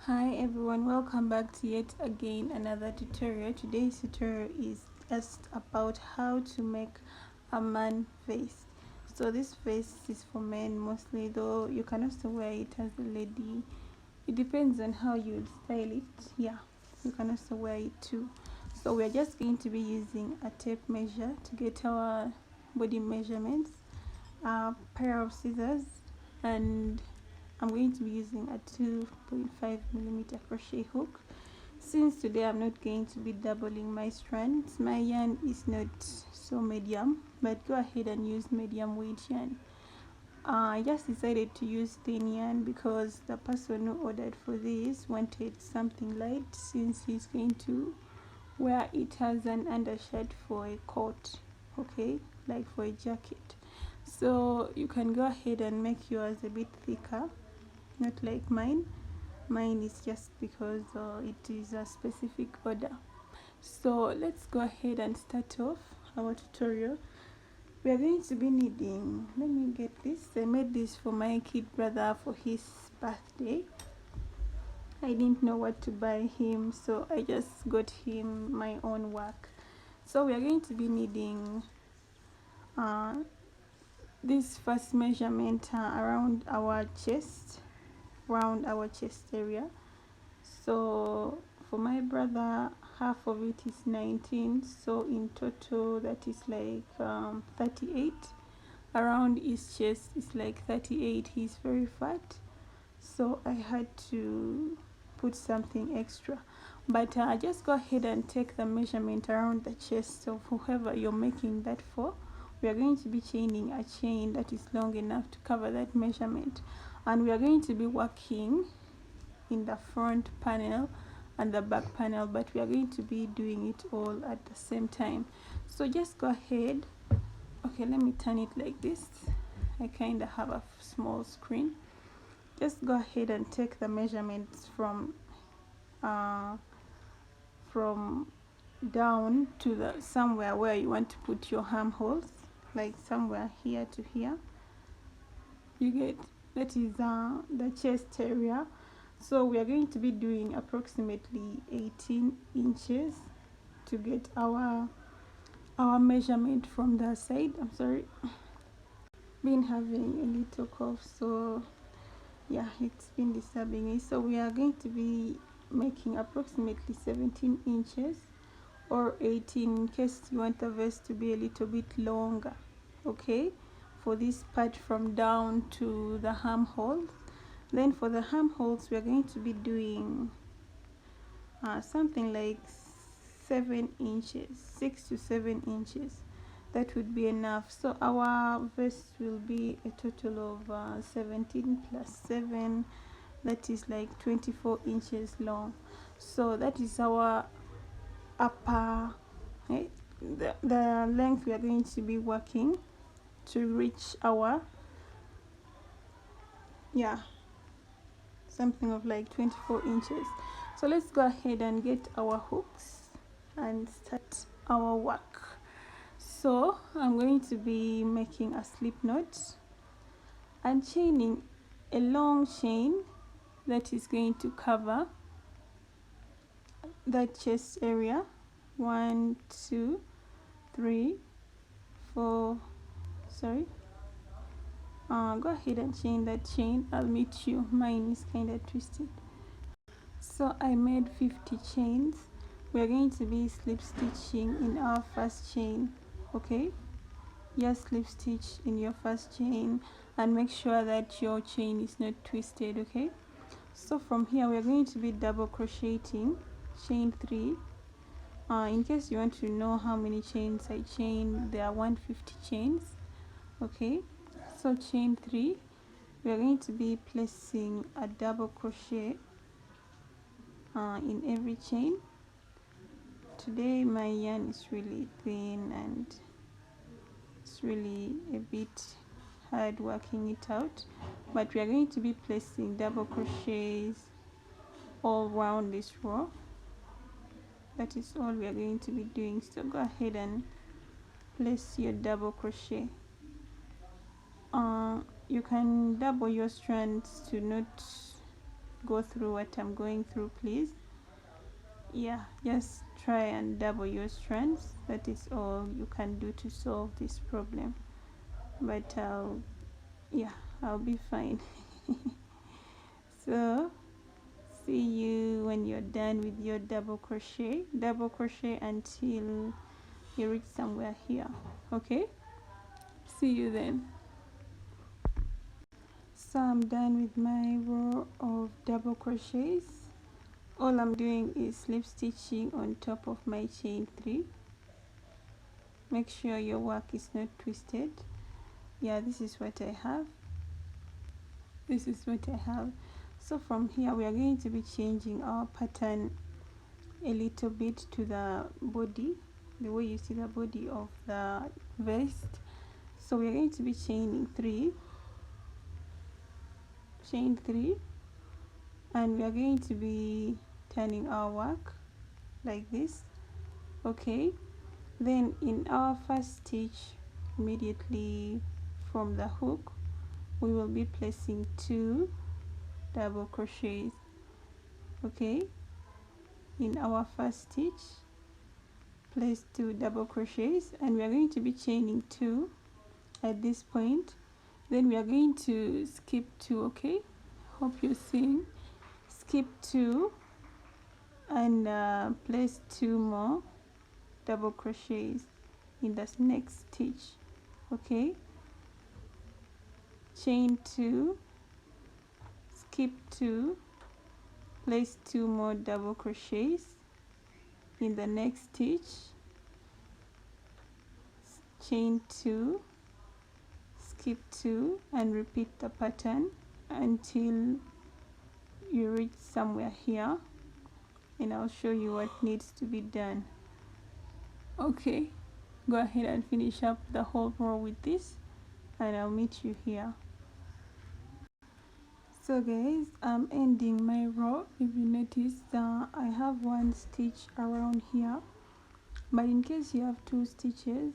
Hi everyone, welcome back to yet again another tutorial. Today's tutorial is just about how to make a man face. So this face is for men mostly, though you can also wear it as a lady. It depends on how you style it. Yeah, you can also wear it too. So we're just going to be using a tape measure to get our body measurements, a pair of scissors, and I'm going to be using a 2.5mm crochet hook. Since today I'm not going to be doubling my strands, my yarn is not so medium, but go ahead and use medium weight yarn. I just decided to use thin yarn because the person who ordered for this wanted something light, since he's going to wear it as an undershirt for a coat, okay, like for a jacket. So you can go ahead and make yours a bit thicker, not like mine. Mine is just because it is a specific order. So let's go ahead and start off our tutorial. We are going to be needing, let me get this. I made this for my kid brother for his birthday. I didn't know what to buy him, so I just got him my own work. So we are going to be needing this first measurement around our chest area. So for my brother, half of it is 19, so in total that is like 38. Around his chest is like 38. He's very fat, so I had to put something extra. But just go ahead and take the measurement around the chest of whoever you're making that for. We are going to be chaining a chain that is long enough to cover that measurement, and we are going to be working in the front panel and the back panel, but we are going to be doing it all at the same time. So just go ahead. Okay, let me turn it like this. I kind of have a small screen. Just go ahead and take the measurements from down to the somewhere where you want to put your armholes, like somewhere here to here. You get, that is the chest area. So we are going to be doing approximately 18 inches to get our measurement from the side. I'm sorry, been having a little cough, so yeah, it's been disturbing me. So we are going to be making approximately 17 inches or 18 in case you want the vest to be a little bit longer, okay, for this part from down to the armhole. Then for the armholes, we are going to be doing something like 7 inches, 6 to 7 inches. That would be enough. So our vest will be a total of 17 plus 7, that is like 24 inches long. So that is our upper, the length we are going to be working to reach our, yeah, something of like 24 inches. So let's go ahead and get our hooks and start our work. So I'm going to be making a slip knot and chaining a long chain that is going to cover that chest area. 1 2 3 4, sorry, go ahead and chain that chain. I'll meet you, mine is kind of twisted. So I made 50 chains. We're going to be slip stitching in our first chain, okay? Just slip stitch in your first chain and make sure that your chain is not twisted, okay? So from here we're going to be double crocheting, chain 3. In case you want to know how many chains I chained, there are 150 chains, okay? So chain 3, we are going to be placing a double crochet in every chain. Today my yarn is really thin and it's really a bit hard working it out, but we are going to be placing double crochets all around this row. That is all we are going to be doing. So go ahead and place your double crochet. You can double your strands to not go through what I'm going through, please. Yeah, just try and double your strands. That is all you can do to solve this problem. But I'll be fine. So see you when you're done with your double crochet until you reach somewhere here. Okay, see you then. So I'm done with my row of double crochets. All I'm doing is slip stitching on top of my chain 3. Make sure your work is not twisted. Yeah, this is what I have. So from here we are going to be changing our pattern a little bit to the body, the way you see the body of the vest. So we are going to be chaining 3, chain 3, and we are going to be turning our work like this. Okay, then in our first stitch, immediately from the hook, we will be placing 2 double crochets. Okay, in our first stitch, place 2 double crochets, and we are going to be chaining 2 at this point. Then we are going to skip 2. Okay, hope you're seeing. Skip 2 and place 2 more double crochets in the next stitch. Okay, chain 2, skip 2, place 2 more double crochets in the next stitch, chain 2, skip 2, and repeat the pattern until you reach somewhere here, and I'll show you what needs to be done. Okay, go ahead and finish up the whole row with this, and I'll meet you here. So guys, I'm ending my row. If you notice, I have 1 stitch around here, but in case you have 2 stitches,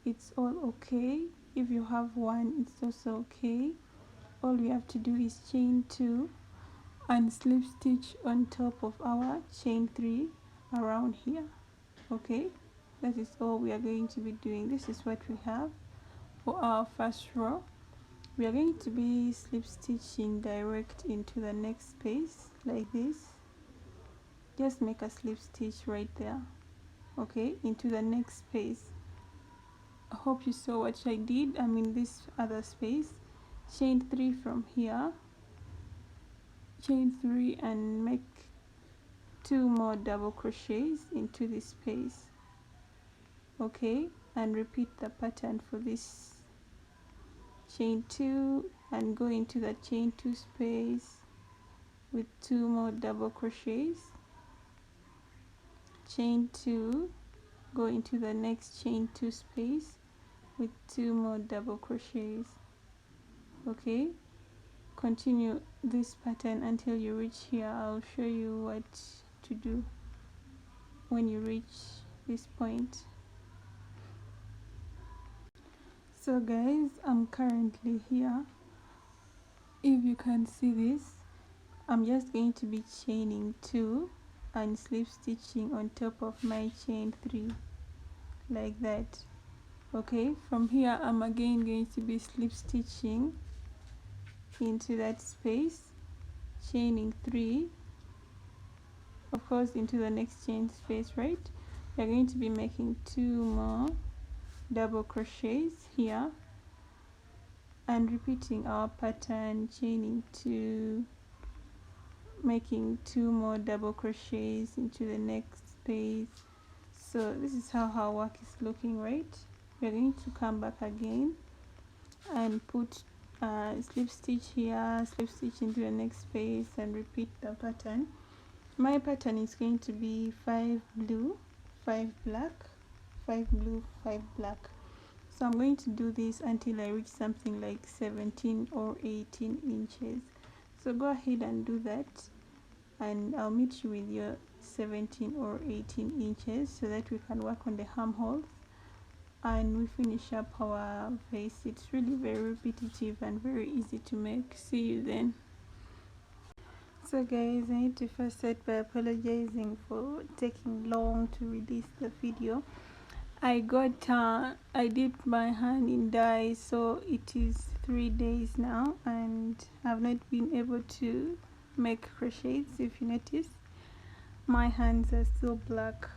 it's all okay. If you have 1, it's also okay. All we have to do is chain 2 and slip stitch on top of our chain 3 around here. Okay, that is all we are going to be doing. This is what we have for our first row. We are going to be slip stitching direct into the next space like this. Just make a slip stitch right there, okay, into the next space. I hope you saw what I did. I'm in this other space. Chain 3 from here, chain 3, and make 2 more double crochets into this space. Okay, and repeat the pattern for this. Chain 2 and go into the chain 2 space with 2 more double crochets. Chain 2, go into the next chain 2 space with 2 more double crochets. Okay, continue this pattern until you reach here. I'll show you what to do when you reach this point. So guys, I'm currently here. If you can see this, I'm just going to be chaining 2 and slip stitching on top of my chain 3 like that. Okay, from here I'm again going to be slip stitching into that space, chaining 3, of course, into the next chain space, right? We're going to be making 2 more double crochets here and repeating our pattern, chaining 2, making 2 more double crochets into the next space. So this is how our work is looking, right? We're going to come back again and put slip stitch here, slip stitch into the next space, and repeat the pattern. My pattern is going to be 5 blue, 5 black, 5 blue, 5 black. So I'm going to do this until I reach something like 17 or 18 inches. So go ahead and do that, and I'll meet you with your 17 or 18 inches so that we can work on the armholes and we finish up our vest. It's really very repetitive and very easy to make. See you then. So guys, I need to first start by apologizing for taking long to release the video. I dipped my hand in dye, so it is 3 days now and I've not been able to make crochets. If you notice, my hands are still black,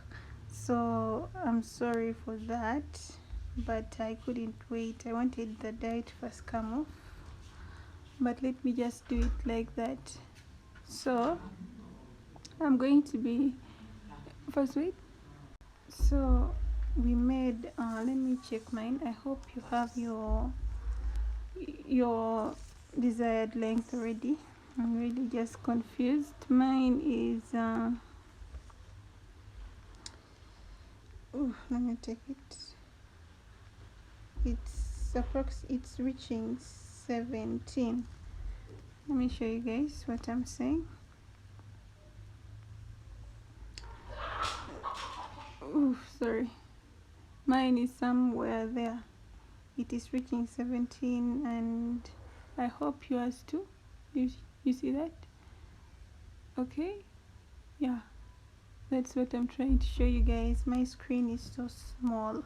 so I'm sorry for that, but I couldn't wait. I wanted the dye to first come off, but let me just do it like that. So I'm going to be first wait. So we made let me check mine. I hope you have your desired length already. I'm really just confused. Mine is let me take it. It's reaching 17. Let me show you guys what I'm saying. Sorry, mine is somewhere there. It is reaching 17 and I hope yours too. You see that? Okay, yeah, that's what I'm trying to show you guys. My screen is so small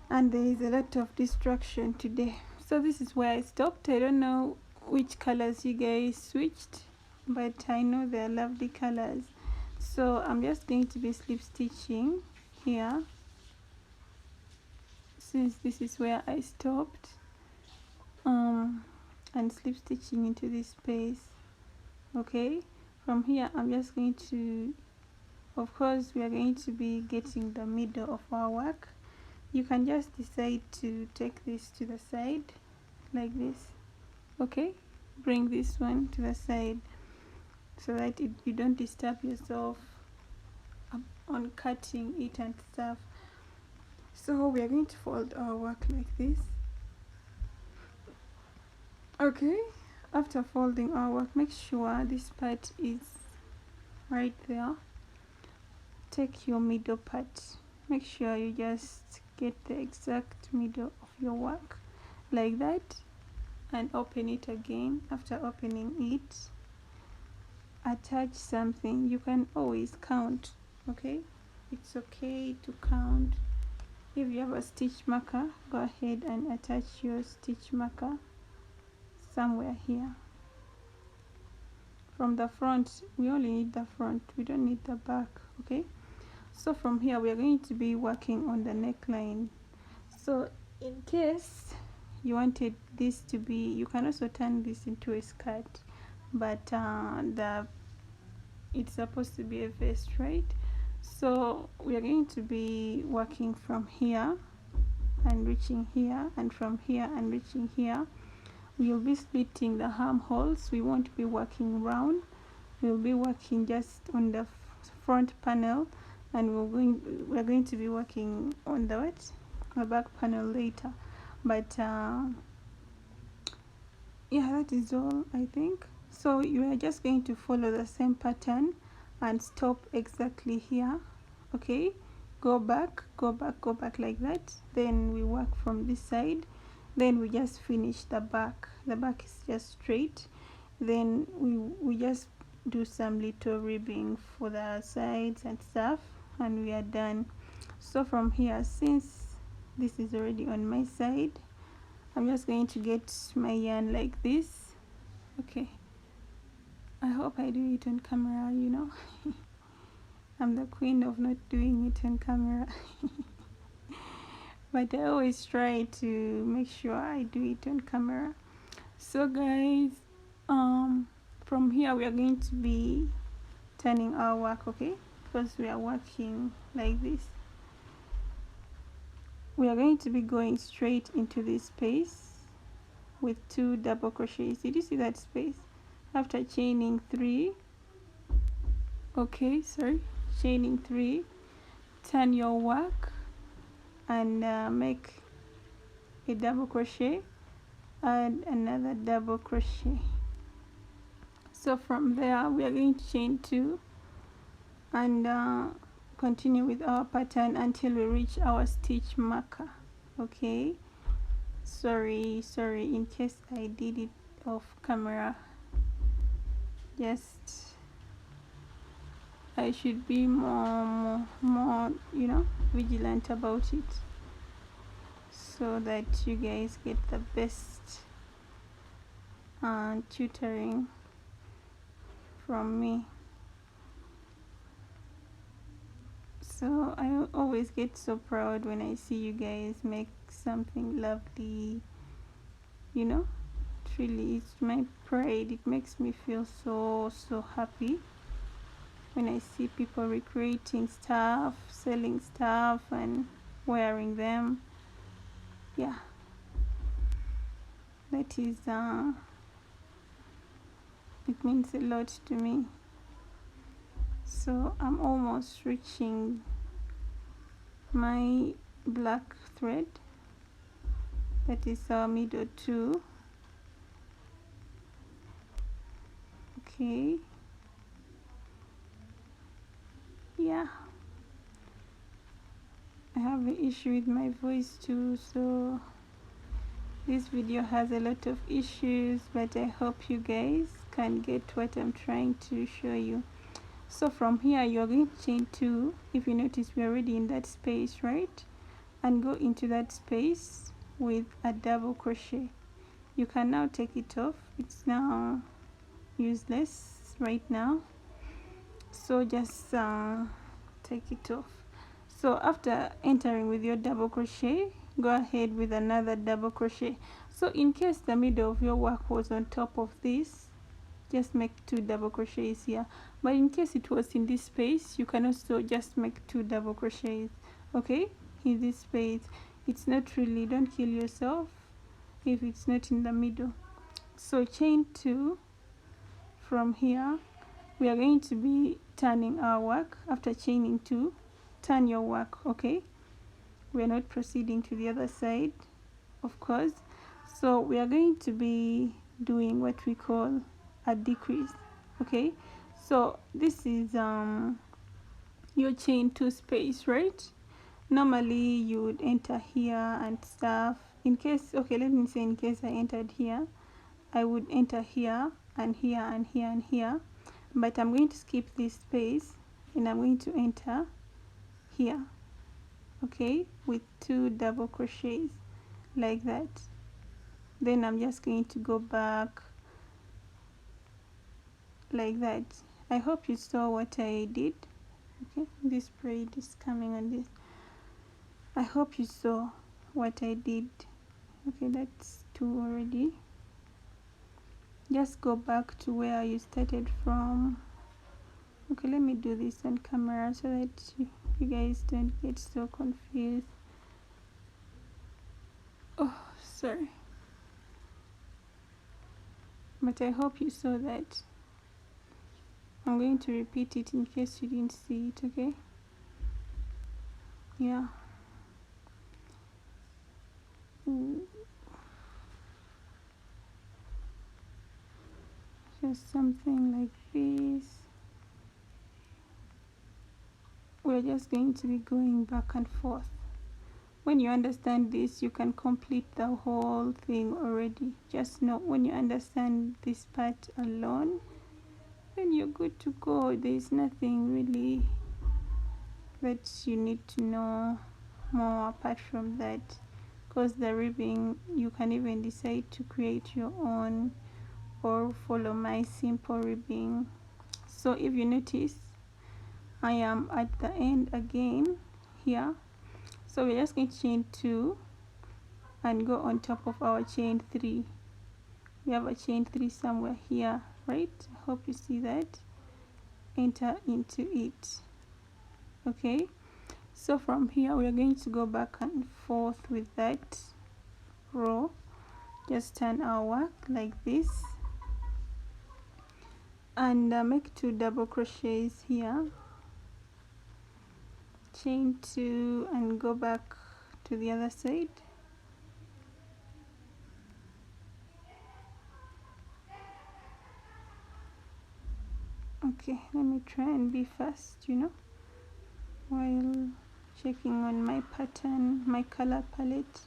and there is a lot of distraction today, so this is where I stopped. I don't know which colors you guys switched, but I know they're lovely colors. So I'm just going to be slip stitching here, since this is where I stopped, and slip stitching into this space. Okay, from here I'm just going to, of course we are going to be getting the middle of our work. You can just decide to take this to the side like this. Okay, bring this one to the side so that you don't disturb yourself on cutting it and stuff. So we are going to fold our work like this. Okay, after folding our work, make sure this part is right there. Take your middle part, make sure you just get the exact middle of your work like that, and open it again. After opening it, attach something. You can always count. Okay, it's okay to count. If you have a stitch marker, go ahead and attach your stitch marker somewhere here. From the front, we only need the front, we don't need the back. Okay, so from here we are going to be working on the neckline. So in case you wanted this to be, you can also turn this into a skirt, but it's supposed to be a vest, right? So we are going to be working from here and reaching here, and from here and reaching here. We'll be splitting the armholes. We won't be working round, we'll be working just on the front panel, and we're going to be working on the back panel later. But yeah, that is all, I think. So you are just going to follow the same pattern and stop exactly here. Okay, go back, go back, go back like that. Then we work from this side, then we just finish the back. The back is just straight. Then we just do some little ribbing for the sides and stuff, and we are done. So from here, since this is already on my side, I'm just going to get my yarn like this. Okay, I hope I do it on camera, you know. I'm the queen of not doing it on camera. But I always try to make sure I do it on camera. So guys, from here we are going to be turning our work, okay, because we are working like this. We are going to be going straight into this space with 2 double crochets. Did you see that space? After chaining 3, okay, sorry, chaining 3, turn your work and make a double crochet, add another double crochet. So from there we are going to chain 2 and continue with our pattern until we reach our stitch marker. Okay, sorry in case I did it off camera. just I should be more vigilant about it, so that you guys get the best tutoring from me. So I always get so proud when I see you guys make something lovely. Truly, it's my pride. It makes me feel so happy when I see people recreating stuff, selling stuff, and wearing them. Yeah, that is it means a lot to me. So I'm almost reaching my black thread, that is middle 2. Okay, yeah, I have an issue with my voice too, so this video has a lot of issues, but I hope you guys can get what I'm trying to show you. So from here you're going to chain 2. If you notice, we're already in that space, right? And go into that space with a double crochet. You can now take it off. It's now useless right now, so just take it off. So after entering with your double crochet, go ahead with another double crochet. So in case the middle of your work was on top of this, just make 2 double crochets here. But in case it was in this space, you can also just make 2 double crochets, okay, in this space. It's not really, don't kill yourself if it's not in the middle. So chain 2. From here we are going to be turning our work. After chaining 2, turn your work, okay? We are not proceeding to the other side, of course. So we are going to be doing what we call a decrease, okay? So this is your chain 2 space, right? Normally you would enter here and stuff. In case, okay, let me say in case I entered here, I would enter here and here and here and here, but I'm going to skip this space and I'm going to enter here, okay, with 2 double crochets like that. Then I'm just going to go back like that. I hope you saw what I did. Okay, this braid is coming on this. I hope you saw what I did. Okay, that's 2 already. Just go back to where you started from. Okay, let me do this on camera so that you guys don't get so confused. Oh, sorry. But I hope you saw that. I'm going to repeat it in case you didn't see it, okay? Yeah. Just something like this. We're just going to be going back and forth. When you understand this, you can complete the whole thing already. Just know, when you understand this part alone, then you're good to go. There's nothing really that you need to know more apart from that, because the ribbing, you can even decide to create your own or follow my simple ribbing. So if you notice, I am at the end again here. So we're just going to chain 2 and go on top of our chain 3. We have a chain 3 somewhere here, right? I hope you see that. Enter into it, okay? So from here we are going to go back and forth with that row. Just turn our work like this and make 2 double crochets here, chain 2 and go back to the other side. Okay, let me try and be fast, while checking on my pattern, my color palette.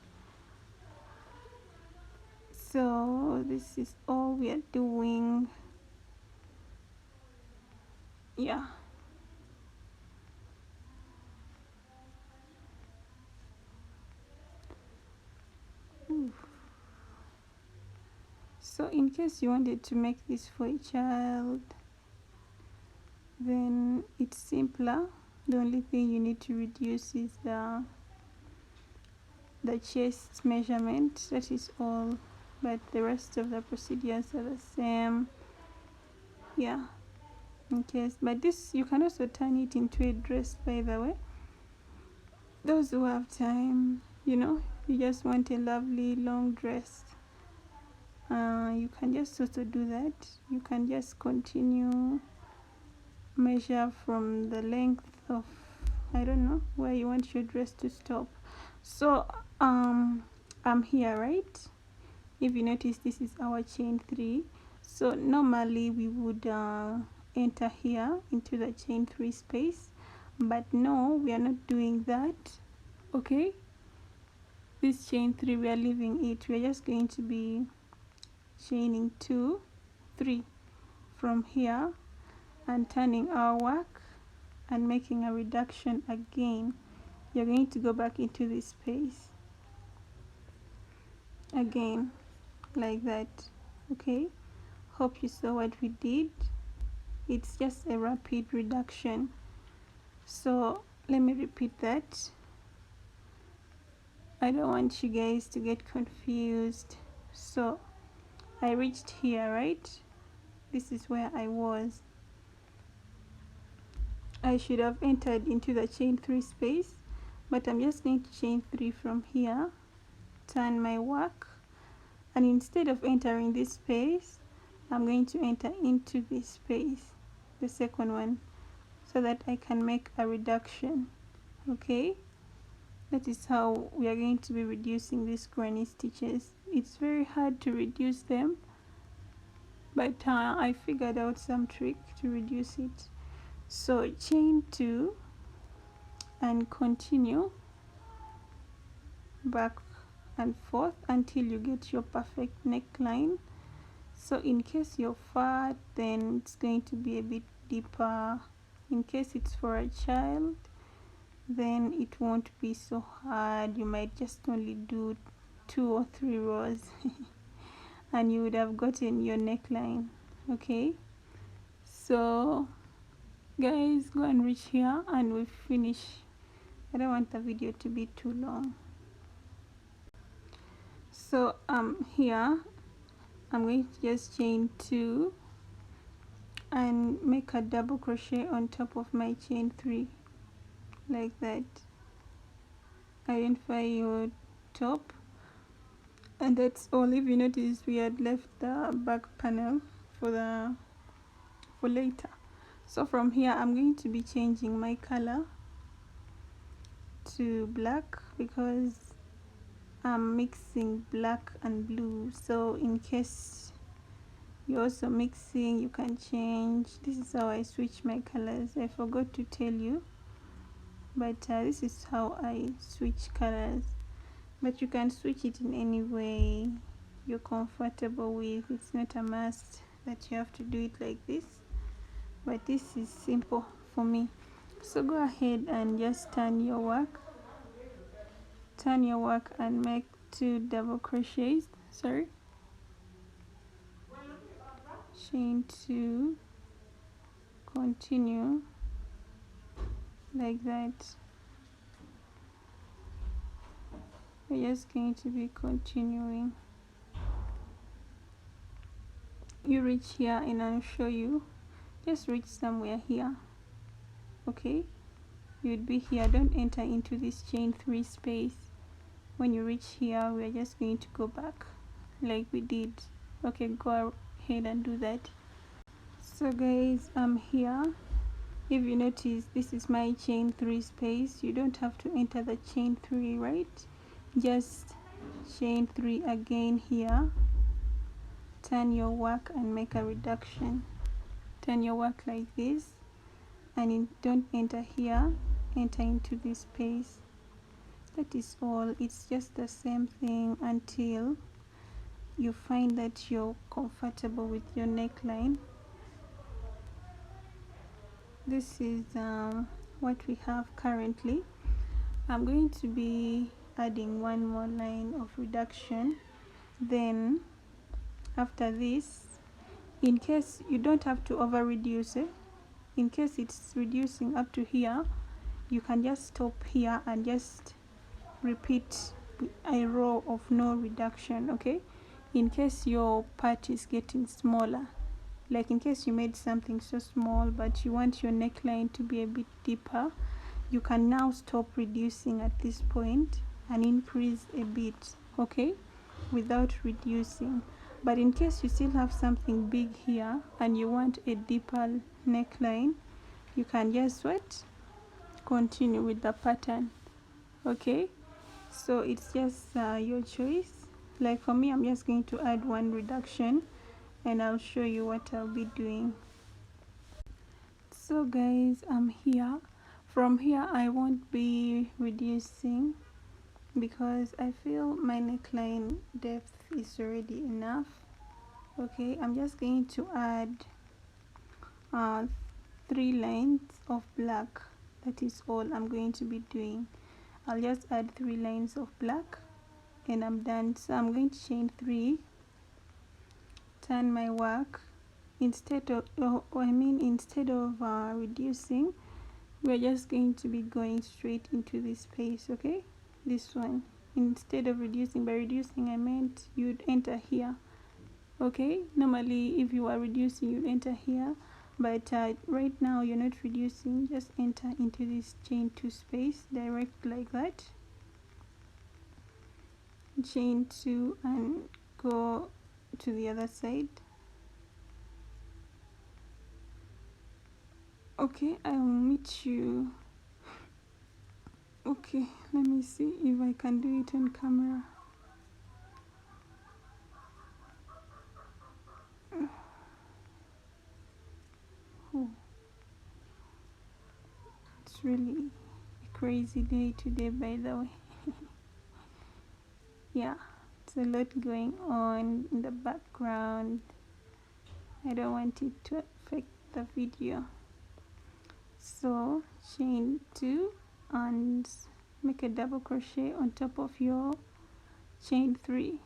So this is all we are doing. Yeah. Ooh. So in case you wanted to make this for a child, then it's simpler. The only thing you need to reduce is the chest measurement. That is all, but the rest of the procedures are the same. Yeah. In case, but this, you can also turn it into a dress, by the way. Those who have time, you just want a lovely long dress, you can just also do that. You can just continue, measure from the length of, I don't know, where you want your dress to stop. So I'm here, right? If you notice, this is our chain 3. So normally we would enter here into the chain 3 space, but no, we are not doing that. Okay, this chain 3, we are leaving it. We are just going to be chaining 2, 3 from here and turning our work and making a reduction again. You're going to go back into this space again, like that. Okay, hope you saw what we did. It's just a rapid reduction. So let me repeat that. I don't want you guys to get confused. So I reached here, right? This is where I was. I should have entered into the chain 3 space, but I'm just going to chain 3 from here, turn my work, and instead of entering this space, I'm going to enter into this space, the second one, so that I can make a reduction. Okay, that is how we are going to be reducing these granny stitches. It's very hard to reduce them, but I figured out some trick to reduce it. So chain 2 and continue back and forth until you get your perfect neckline. So in case you're fat, then it's going to be a bit deeper. In case it's for a child, then it won't be so hard. You might just only do 2 or 3 rows and you would have gotten your neckline. Okay, so guys, go and reach here and we finish. I don't want the video to be too long. So here I'm going to just chain 2 and make a double crochet on top of my chain 3, like that. Identify your top, and that's all. If you notice, we had left the back panel for later. So from here I'm going to be changing my color to black because I'm mixing black and blue. So in case you're also mixing, you can change. This is how I switch my colors. I forgot to tell you, but this is how I switch colors. But you can switch it in any way you're comfortable with. It's not a must that you have to do it like this, but this is simple for me. So go ahead and just turn your work and make 2 double crochets, chain 2, continue like that. We're just going to be continuing. You reach here and I'll show you. Just reach somewhere here. Okay, you'd be here. Don't enter into this chain 3 space. When you reach here, we're just going to go back like we did. Okay, go ahead and do that. So guys, I'm here. If you notice, this is my chain 3 space. You don't have to enter the chain 3, right? Just chain 3 again here, turn your work and make a reduction. Turn your work like this, and don't enter here, enter into this space. That is all. It's just the same thing until you find that you're comfortable with your neckline. this is what we have currently. I'm going to be adding one more line of reduction. Then after this, in case you don't have to over reduce it, in case it's reducing up to here, you can just stop here and just repeat a row of no reduction. Okay, in case your part is getting smaller, like in case you made something so small but you want your neckline to be a bit deeper, you can now stop reducing at this point and increase a bit, okay, without reducing. But in case you still have something big here and you want a deeper neckline, you can just what, continue with the pattern. Okay, so it's just your choice. Like for me, I'm just going to add one reduction and I'll show you what I'll be doing. So guys, I'm here. From here I won't be reducing because I feel my neckline depth is already enough. Okay, I'm just going to add 3 lines of black. That is all I'm going to be doing. I'll just add 3 lines of black and I'm done. So I'm going to chain 3, turn my work. Instead of reducing, we're just going to be going straight into this space. Okay, this one, instead of reducing. By reducing I meant you'd enter here. Okay, normally if you are reducing you'd enter here, but right now you're not reducing. Just enter into this chain 2 space direct like that, chain 2 and go to the other side. Okay, I'll meet you. Okay, let me see if I can do it on camera. Oh, it's really a crazy day today, by the way. Yeah, it's a lot going on in the background. I don't want it to affect the video. So chain 2 and make a double crochet on top of your chain 3.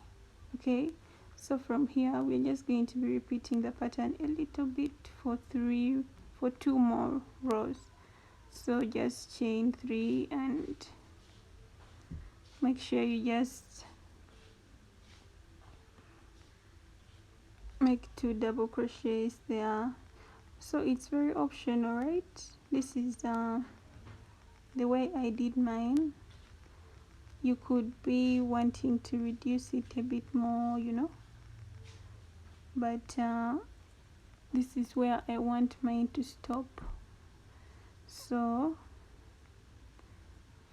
Okay, so from here we're just going to be repeating the pattern a little bit for 2 more rows. So just chain 3 and make sure you just make 2 double crochets there. So it's very optional, right? This is the way I did mine. You could be wanting to reduce it a bit more, you know, but this is where I want mine to stop. So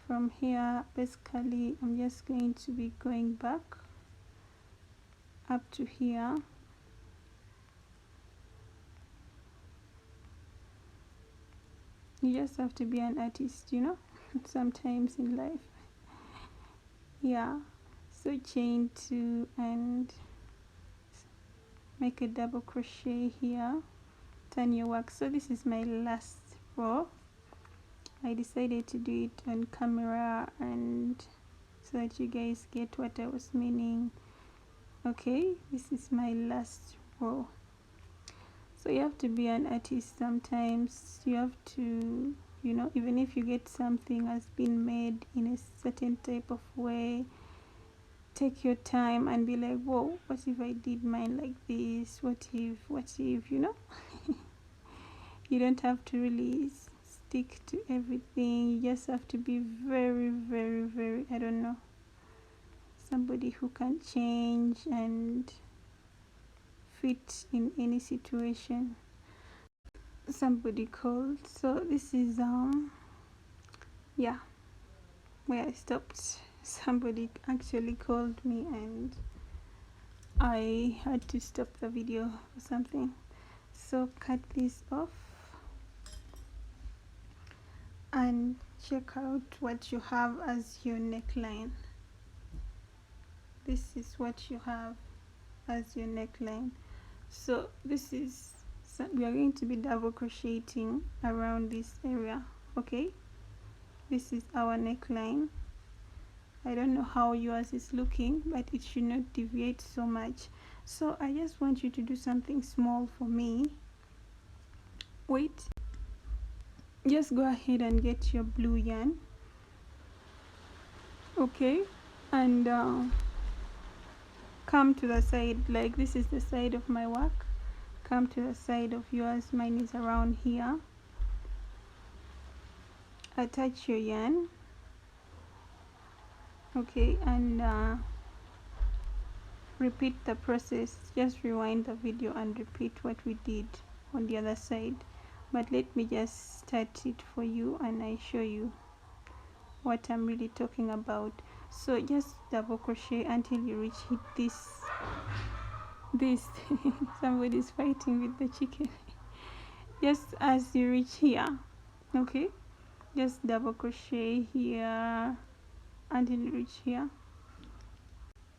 from here basically I'm just going to be going back up to here. You just have to be an artist, you know, sometimes in life. Yeah, so chain 2 and make a double crochet here, turn your work. So this is my last row. I decided to do it on camera and so that you guys get what I was meaning. Okay, this is my last row. So you have to be an artist sometimes. You have to, you know, even if you get something has been made in a certain type of way, take your time and be like, whoa, what if I did mine like this? What if, you know? You don't have to really stick to everything. You just have to be very, very, very, I don't know, somebody who can change and fit in any situation. Somebody called. So this is yeah, where I stopped. Somebody actually called me and I had to stop the video or something. So cut this off and check out what you have as your neckline. This is what you have as your neckline. So this is we are going to be double crocheting around this area. Okay, this is our neckline. I don't know how yours is looking, but it should not deviate so much. So I just want you to do something small for me. Wait, just go ahead and get your blue yarn. Okay, and come to the side, like this is the side of my work. Come to the side of yours. Mine is around here. Attach your yarn. Okay, and repeat the process. Just rewind the video and repeat what we did on the other side, but let me just start it for you and I show you what I'm really talking about. So just double crochet until you reach this somebody's fighting with the chicken. Just as you reach here, okay, just double crochet here until you reach here.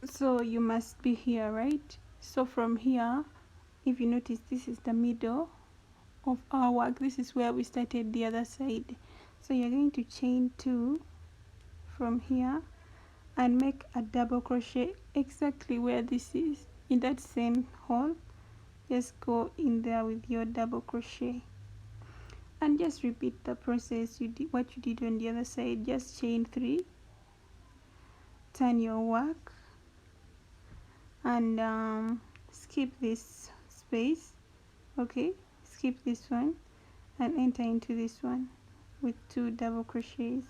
So you must be here, right? So from here, if you notice, this is the middle of our work. This is where we started the other side. So you're going to chain 2 from here and make a double crochet exactly where this is, in that same hole. Just go in there with your double crochet and just repeat the process what you did on the other side. Just chain 3, turn your work, and skip this space. Okay, skip this one and enter into this one with 2 double crochets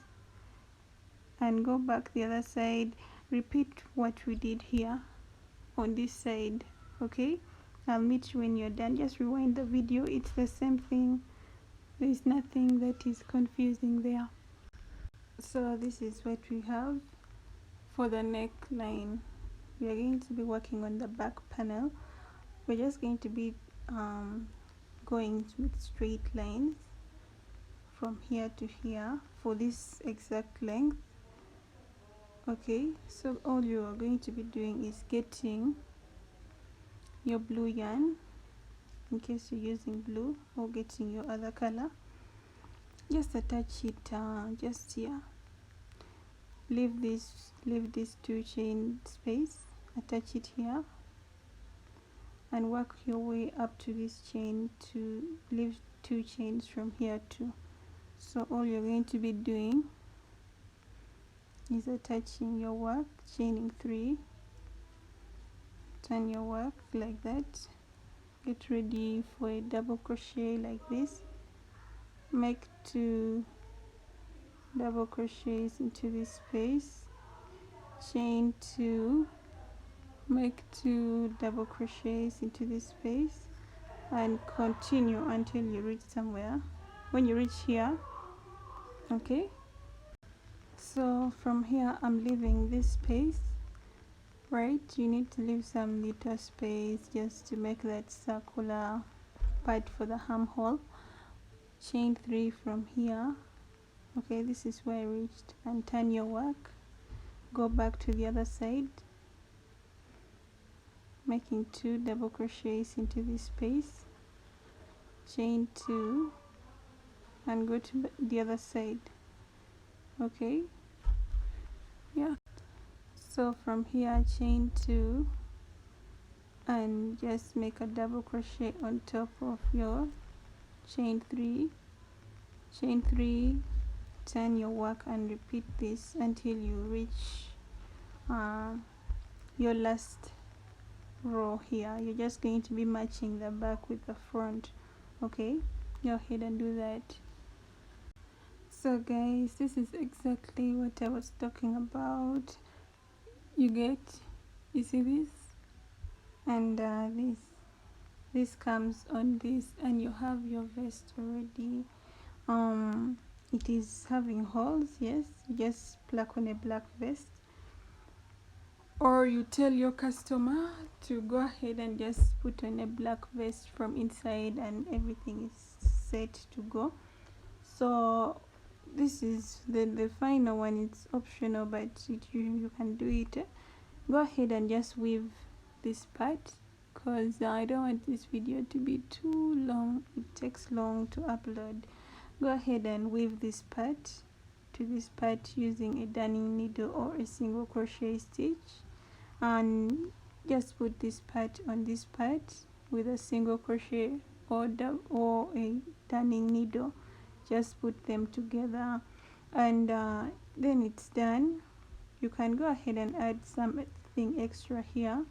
and go back the other side. Repeat what we did here on this side. Okay, I'll meet you when you're done. Just rewind the video, it's the same thing. There is nothing that is confusing there. So this is what we have for the neckline. We are going to be working on the back panel. We're just going to be going with straight lines from here to here for this exact length. Okay, so all you are going to be doing is getting your blue yarn, in case you're using blue, or getting your other color. Just attach it just here. Leave this 2 chain space, attach it here and work your way up to this chain to leave 2 chains from here too. So all you're going to be doing is attaching your work, chaining 3, turn your work like that, get ready for a double crochet like this, make 2 double crochets into this space, chain 2, make 2 double crochets into this space and continue until you reach somewhere. When you reach here, okay, so from here I'm leaving this space, right? You need to leave some little space just to make that circular part for the armhole. Chain 3 from here. Okay, this is where I reached, and turn your work, go back to the other side, making 2 double crochets into this space, chain 2 and go to the other side. Okay, yeah, so from here chain 2 and just make a double crochet on top of your chain 3, chain 3, turn your work and repeat this until you reach your last row here. You're just going to be matching the back with the front. Okay, go ahead and do that. So guys, this is exactly what I was talking about. You see this, and this comes on this, and you have your vest already. It is having holes. Yes, you just plug on a black vest, or you tell your customer to go ahead and just put on a black vest from inside and everything is set to go. So this is the final one. It's optional, but you can do it. Go ahead and just weave this part because I don't want this video to be too long. It takes long to upload. Go ahead and weave this part to this part using a darning needle or a single crochet stitch, and just put this part on this part with a single crochet or a darning needle. Just put them together, and then it's done. You can go ahead and add something extra here.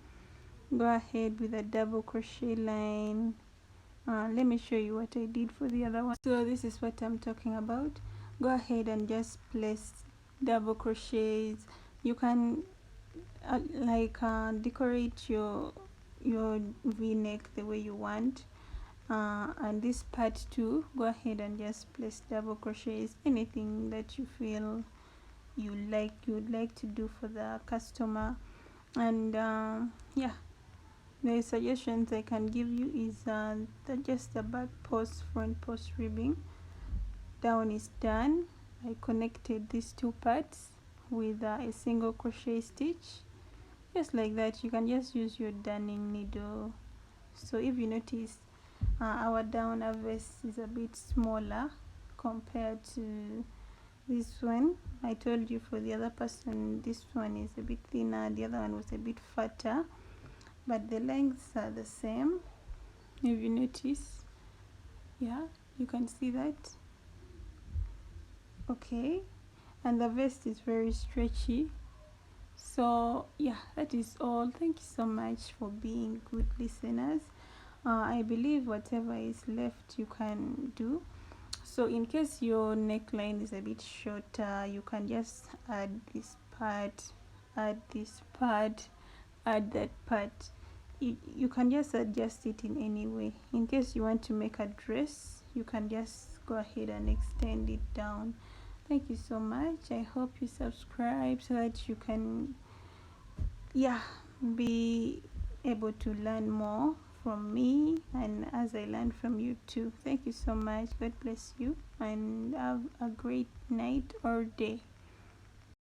Go ahead with a double crochet line. Let me show you what I did for the other one. So this is what I'm talking about. Go ahead and just place double crochets. You can decorate your v-neck the way you want, and this part too. Go ahead and just place double crochets, anything that you feel you would like to do for the customer. And yeah, the suggestions I can give you is just the back post, front post ribbing. Down is done. I connected these two parts with a single crochet stitch, just like that. You can just use your darning needle. So if you notice, our downer vest is a bit smaller compared to this one. I told you for the other person this one is a bit thinner, the other one was a bit fatter, but the lengths are the same. If you notice, yeah, you can see that. Okay, and the vest is very stretchy. So yeah, that is all. Thank you so much for being good listeners. I believe whatever is left you can do. So in case your neckline is a bit shorter, you can just add this part, add this part, add that part. You can just adjust it in any way. In case you want to make a dress, you can just go ahead and extend it down. Thank you so much. I hope you subscribe so that you can be able to learn more from me, and as I learn from you too. Thank you so much. God bless you, and have a great night or day.